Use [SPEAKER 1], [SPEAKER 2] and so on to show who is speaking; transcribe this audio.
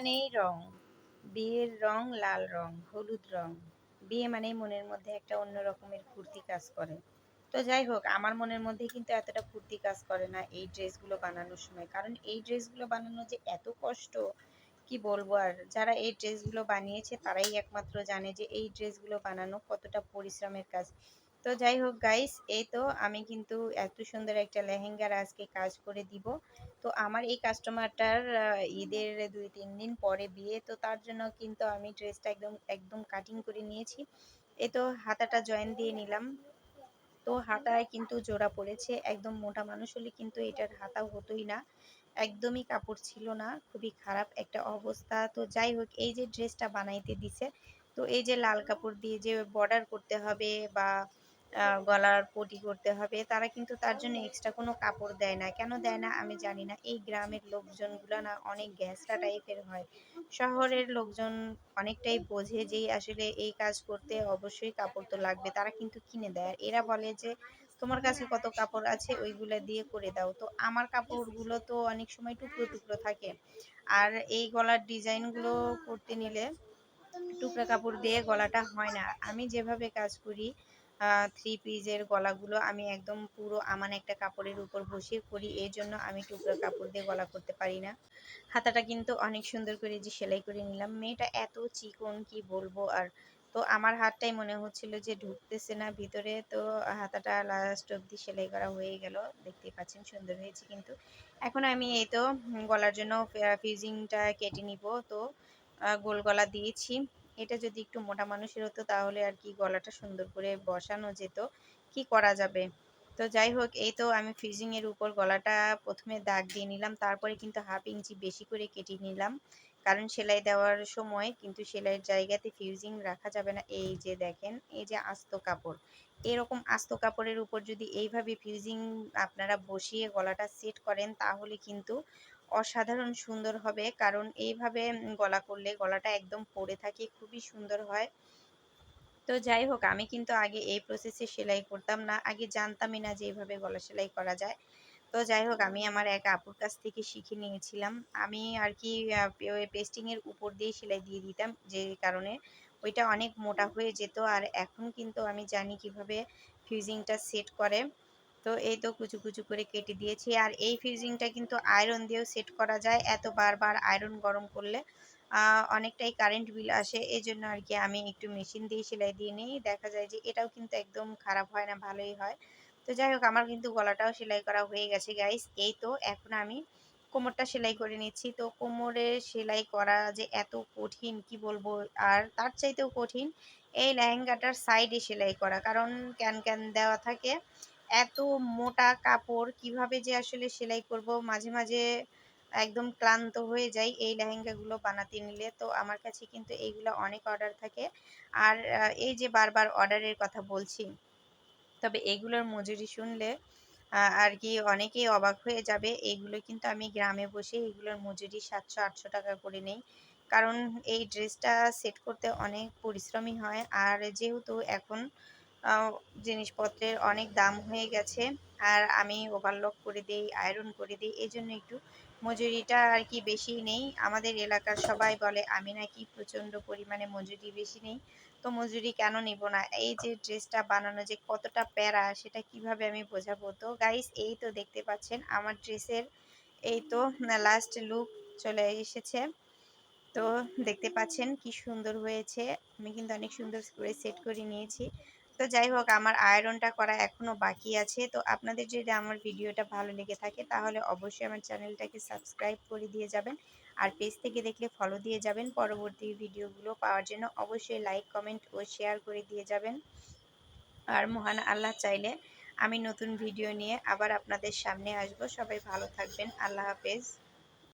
[SPEAKER 1] মানেই রং, বিয়ের রং লাল রং, হলুদ রং। বিয়ে মানেই মনের মধ্যে একটা অন্য রকমের ফুর্তি কাজ করে। তো যাই হোক, আমার মনের মধ্যে কিন্তু এতটা ফুর্তি কাজ করে না এই ড্রেসগুলো বানানোর সময়। কারণ এই ড্রেসগুলো বানানো যে এত কষ্ট, কি বলবো আর। যারা এই ড্রেসগুলো বানিয়েছে তারাই একমাত্র জানে যে এই ড্রেসগুলো বানানো কতটা পরিশ্রমের কাজ। তো যাই হোক গাইস, এই তো আমি কিন্তু এত সুন্দর একটা লেহেঙ্গার আজকে কাজ করে দিব। তো আমার এই কাস্টমারটার ঈদের 2-3 দিন পরে বিয়ে, তো তার জন্য কিন্তু আমি ড্রেসটা একদম একদম কাটিং করে নিয়েছি। এই তো হাতাটা জয়েন দিয়ে নিলাম। তো হাতায় কিন্তু জোড়া পড়েছে। একদম মোটা মানুষ হলে কিন্তু এটার হাতা হতোই না। একদমই কাপড় ছিল না, খুবই খারাপ একটা অবস্থা। তো যাই হোক, এই যে ড্রেসটা বানাইতে দিছে, তো এই যে লাল কাপড় দিয়ে যে বর্ডার করতে হবে বা গলার পটি করতে হবে, তারা কিন্তু তার জন্য এক্সট্রা কোনো কাপড় দেয় না। কেন দেয় না আমি জানি না। এই গ্রামের লোকজনগুলো না অনেক গ্যাসটা টাইপের হয়। শহরের লোকজন অনেকটাই বোঝে যে আসলে এই কাজ করতে অবশ্যই কাপড় তো লাগবে, তারা কিন্তু কিনে দেয়। আর এরা বলে যে তোমার কাছে কত কাপড় আছে ওইগুলা দিয়ে করে দাও। তো আমার কাপড়গুলো তো অনেক সময় টুকরো টুকরো থাকে। আর এই গলার ডিজাইনগুলো করতে নিলে টুকরা কাপড় দিয়ে গলাটা হয় না। আমি যেভাবে কাজ করি, থ্রি পিসের গলাগুলো আমি একদম পুরো আমান একটা কাপড়ের উপর বসিয়ে করি। এই জন্য আমি টুকরা কাপড় দিয়ে গলা করতে পারি না। হাতাটা কিন্তু অনেক সুন্দর করে যে সেলাই করে নিলাম। মেয়েটা এত চিকন, কি বলবো আর। তো আমার হাতটাই মনে হচ্ছিল যে ঢুকতেছে না ভিতরে। তো হাতাটা লাস্ট অব্দি সেলাই করা হয়ে গেল। দেখতেই পাচ্ছেন সুন্দর হয়েছে কিন্তু। এখন আমি এই তো গলার জন্য ফিউজিংটা কেটে নিব। তো গোল গলা দিয়েছি। এটা যদি একটু মোটা মানুষের হতো তাহলে আর কি গলাটা সুন্দর করে বসানো যেত। কি করা যাবে। তো যাই হোক, এই তো আমি ফিজিং এর উপর গলাটা প্রথমে দাগ দিয়ে নিলাম, তারপরে কিন্তু 1/2 ইঞ্চি বেশি করে কেটে নিলাম। কারণ সেলাই দেওয়ার সময় কিন্তু সেলাইয়ের জায়গাতে ফিউজিং রাখা যাবে না। এই যে দেখেন, এই যে আস্ত কাপড়, এরকম আস্ত কাপড়ের উপর যদি এইভাবে ফিউজিং আপনারা বসিয়ে গলাটা সেট করেন তাহলে কিন্তু অসাধারণ সুন্দর হবে। কারণ এইভাবে গলা করলে গলাটা একদম পড়ে থাকে, খুবই সুন্দর হয়। তো যাই হোক, আমি কিন্তু আগে এই প্রসেসে সেলাই করতাম না। আগে জানতামই না যে এইভাবে গলা সেলাই করা যায়। তো যাই হোক, আমি আমার এক আপুর কাছ থেকে শিখে নিয়েছিলাম। আমি আর কি ওই পেস্টিং এর উপর দিয়ে সেলাই দিয়ে দিতাম, যে কারণে ওইটা অনেক মোটা হয়ে যেত। আর এখন কিন্তু আমি জানি কিভাবে ফিউজিংটা সেট করে। তো এই তো কুচু কুচু করে কেটে দিয়েছি। আর এই ফিউজিংটা কিন্তু আয়রন দিয়েও সেট করা যায়। এত বারবার আয়রন গরম করলে অনেকটাই কারেন্ট বিল আসে। এজন্য আর কি আমি একটু মেশিন দিয়ে সেলাই দিয়ে নিই। দেখা যায় যে এটাও কিন্তু একদম খারাপ হয় না, ভালোই হয়। তো যাই হোক, আমার কিন্তু গলাটাও সেলাই করা হয়ে গেছে গাইস। এই তো এখন আমি কোমরটা সেলাই করে নিচ্ছি। তো কোমরে সেলাই করা যে এত কঠিন, কি বলবো। আর তার চাইতেও কঠিন এই লেহেঙ্গাটার সাইডে সেলাই করা, কারণ ক্যান ক্যান দেওয়া থাকে। এত মোটা কাপড় কিভাবে যে আসলে সেলাই করব, মাঝে মাঝে একদম ক্লান্ত হয়ে যাই এই লেহেঙ্গাগুলো বানাতে নিলে। তো আমার কাছে কিন্তু এইগুলো অনেক অর্ডার থাকে। আর এই যে বারবার অর্ডারের কথা বলছি, তবে এগুলোর মজুরি শুনলে আর কি অনেকেই অবাক হয়ে যাবে। এইগুলো কিন্তু আমি গ্রামে বসে এগুলোর মজুরি 700-800 টাকা করে নেই। কারণ এই ড্রেসটা সেট করতে অনেক পরিশ্রমী হয়। আর যেহেতু এখন আ জিনিসপত্রের অনেক দাম হয়ে গেছে। আর আমি ওভারলক করে দেই, আয়রন করে দেই। এজন্য একটু মজুরিটা আর কি বেশিই নেই। আমাদের এলাকার সবাই বলে আমি নাকি প্রচণ্ড পরিমাণে মজুরি বেশি নেই। তো মজুরি কেন নিব না? এই যে ড্রেসটা বানানো যে কতটা প্যারা সেটা কিভাবে আমি বোঝাবো? তো গাইস, এই তো দেখতে পাচ্ছেন আমার ড্রেসের এই তো লাস্ট লুক চলে এসেছে। তো দেখতে পাচ্ছেন কি সুন্দর হয়েছে। আমি কিন্তু অনেক সুন্দর করে সেট করে নিয়েছি। তো যাই হোক, আমার আয়রনটা করা এখনো বাকি আছে। তো আপনাদের যদি আমার ভিডিওটা ভালো লেগে থাকে তাহলে অবশ্যই আমার চ্যানেলটাকে সাবস্ক্রাইব করে দিয়ে যাবেন। আর পেজ থেকে দেখলে ফলো দিয়ে যাবেন। পরবর্তী ভিডিওগুলো পাওয়ার জন্য অবশ্যই লাইক, কমেন্ট ও শেয়ার করে দিয়ে যাবেন। আর মহান আল্লাহ চাইলে আমি নতুন ভিডিও নিয়ে আবার আপনাদের সামনে আসবো। সবাই ভালো থাকবেন। আল্লাহ হাফেজ।